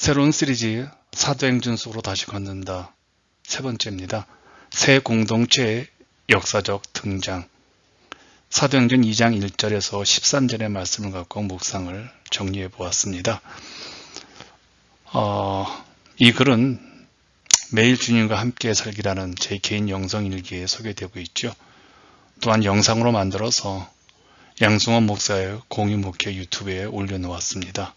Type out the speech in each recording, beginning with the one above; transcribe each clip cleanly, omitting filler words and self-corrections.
새로운 시리즈 사도행전 속으로 다시 걷는다. 세 번째입니다. 새 공동체의 역사적 등장. 사도행전 2장 1절에서 13절의 말씀을 갖고 묵상을 정리해 보았습니다. 이 글은 매일 주님과 함께 살기라는 제 개인 영성일기에 소개되고 있죠. 또한 영상으로 만들어서 양승원 목사의 공유 목회 유튜브에 올려놓았습니다.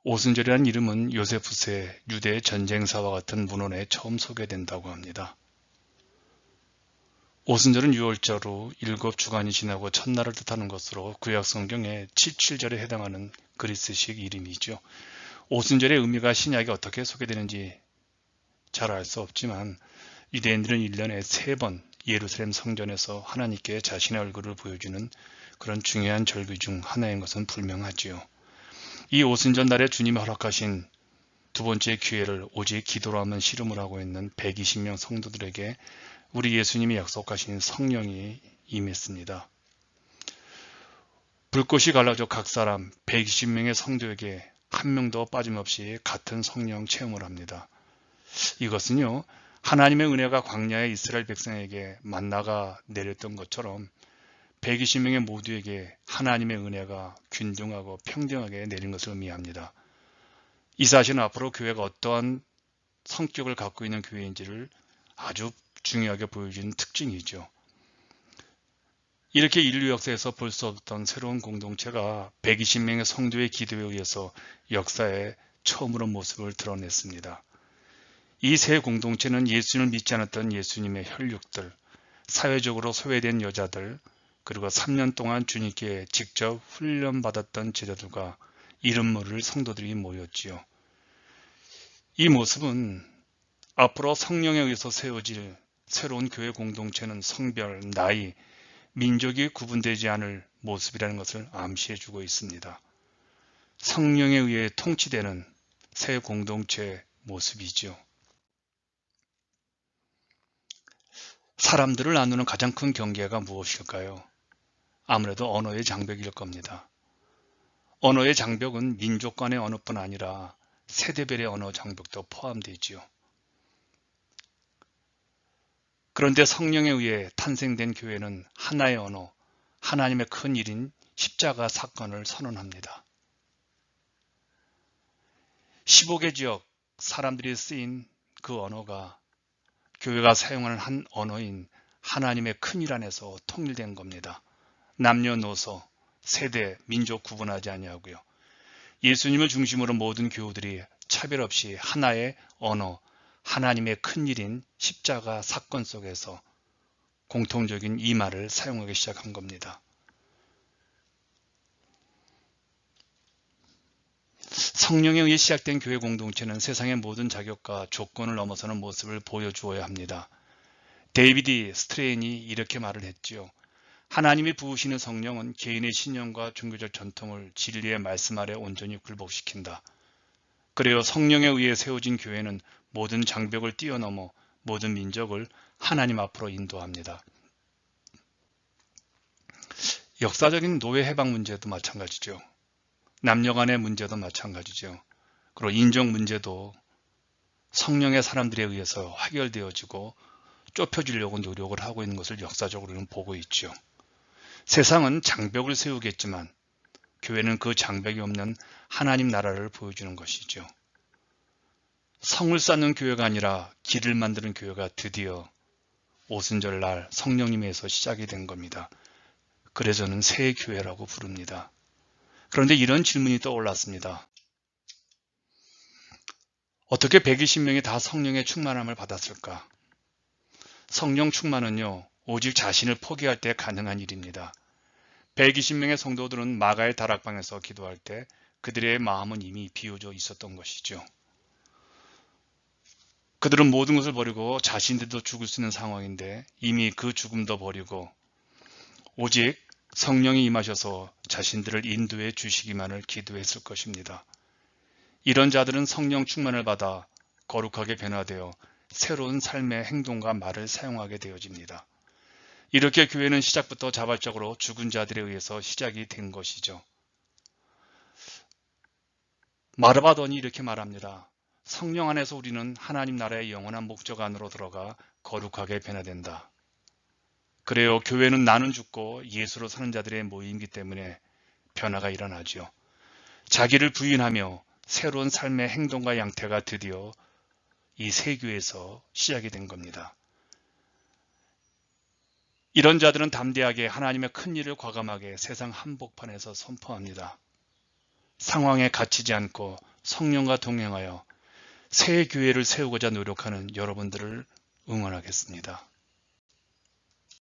오순절이라는 이름은 요세푸스의 유대 전쟁사와 같은 문헌에 처음 소개된다고 합니다. 오순절은 6월자로 7주간이 지나고 첫날을 뜻하는 것으로 구약성경의 77절에 해당하는 그리스식 이름이죠. 오순절의 의미가 신약에 어떻게 소개되는지 잘 알 수 없지만 유대인들은 1년에 3번 예루살렘 성전에서 하나님께 자신의 얼굴을 보여주는 그런 중요한 절기 중 하나인 것은 분명하지요. 이 오순절 날에 주님이 허락하신 두 번째 기회를 오직 기도로 하면 씨름을 하고 있는 120명 성도들에게 우리 예수님이 약속하신 성령이 임했습니다. 불꽃이 갈라져 각 사람 120명의 성도에게 한 명도 빠짐없이 같은 성령 체험을 합니다. 이것은요, 하나님의 은혜가 광야의 이스라엘 백성에게 만나가 내렸던 것처럼 120명의 모두에게 하나님의 은혜가 균등하고 평등하게 내린 것을 의미합니다. 이 사실은 앞으로 교회가 어떠한 성격을 갖고 있는 교회인지를 아주 중요하게 보여주는 특징이죠. 이렇게 인류 역사에서 볼 수 없던 새로운 공동체가 120명의 성도의 기도에 의해서 역사에 처음으로 모습을 드러냈습니다. 이 새 공동체는 예수님을 믿지 않았던 예수님의 혈육들, 사회적으로 소외된 여자들, 그리고 3년 동안 주님께 직접 훈련받았던 제자들과 이름 모를 성도들이 모였지요. 이 모습은 앞으로 성령에 의해서 세워질 새로운 교회 공동체는 성별, 나이, 민족이 구분되지 않을 모습이라는 것을 암시해주고 있습니다. 성령에 의해 통치되는 새 공동체의 모습이죠. 사람들을 나누는 가장 큰 경계가 무엇일까요? 아무래도 언어의 장벽일 겁니다. 언어의 장벽은 민족 간의 언어뿐 아니라 세대별의 언어 장벽도 포함되지요. 그런데 성령에 의해 탄생된 교회는 하나의 언어, 하나님의 큰 일인 십자가 사건을 선언합니다. 15개 지역 사람들이 쓰인 그 언어가 교회가 사용하는 한 언어인 하나님의 큰 일 안에서 통일된 겁니다. 남녀노소, 세대, 민족 구분하지 아니하고요. 예수님을 중심으로 모든 교우들이 차별 없이 하나의 언어, 하나님의 큰 일인 십자가 사건 속에서 공통적인 이 말을 사용하기 시작한 겁니다. 성령에 의해 시작된 교회 공동체는 세상의 모든 자격과 조건을 넘어서는 모습을 보여주어야 합니다. 데이비드 스트레인이 이렇게 말을 했지요. 하나님이 부으시는 성령은 개인의 신념과 종교적 전통을 진리의 말씀 아래 온전히 굴복시킨다. 그래요, 성령에 의해 세워진 교회는 모든 장벽을 뛰어넘어 모든 민족을 하나님 앞으로 인도합니다. 역사적인 노예 해방 문제도 마찬가지죠. 남녀 간의 문제도 마찬가지죠. 그리고 인종 문제도 성령의 사람들에 의해서 해결되어지고 좁혀지려고 노력을 하고 있는 것을 역사적으로는 보고 있죠. 세상은 장벽을 세우겠지만 교회는 그 장벽이 없는 하나님 나라를 보여주는 것이죠. 성을 쌓는 교회가 아니라 길을 만드는 교회가 드디어 오순절 날 성령님에서 시작이 된 겁니다. 그래서 저는 새 교회라고 부릅니다. 그런데 이런 질문이 떠올랐습니다. 어떻게 120명이 다 성령의 충만함을 받았을까? 성령 충만은요, 오직 자신을 포기할 때 가능한 일입니다. 120명의 성도들은 마가의 다락방에서 기도할 때 그들의 마음은 이미 비워져 있었던 것이죠. 그들은 모든 것을 버리고 자신들도 죽을 수 있는 상황인데 이미 그 죽음도 버리고 오직 성령이 임하셔서 자신들을 인도해 주시기만을 기도했을 것입니다. 이런 자들은 성령 충만을 받아 거룩하게 변화되어 새로운 삶의 행동과 말을 사용하게 되어집니다. 이렇게 교회는 시작부터 자발적으로 죽은 자들에 의해서 시작이 된 것이죠. 마르바돈이 이렇게 말합니다. 성령 안에서 우리는 하나님 나라의 영원한 목적 안으로 들어가 거룩하게 변화된다. 그래요. 교회는 나는 죽고 예수로 사는 자들의 모임이기 때문에 변화가 일어나죠. 자기를 부인하며 새로운 삶의 행동과 양태가 드디어 이 새 교회에서 시작이 된 겁니다. 이런 자들은 담대하게 하나님의 큰 일을 과감하게 세상 한복판에서 선포합니다. 상황에 갇히지 않고 성령과 동행하여 새 교회를 세우고자 노력하는 여러분들을 응원하겠습니다.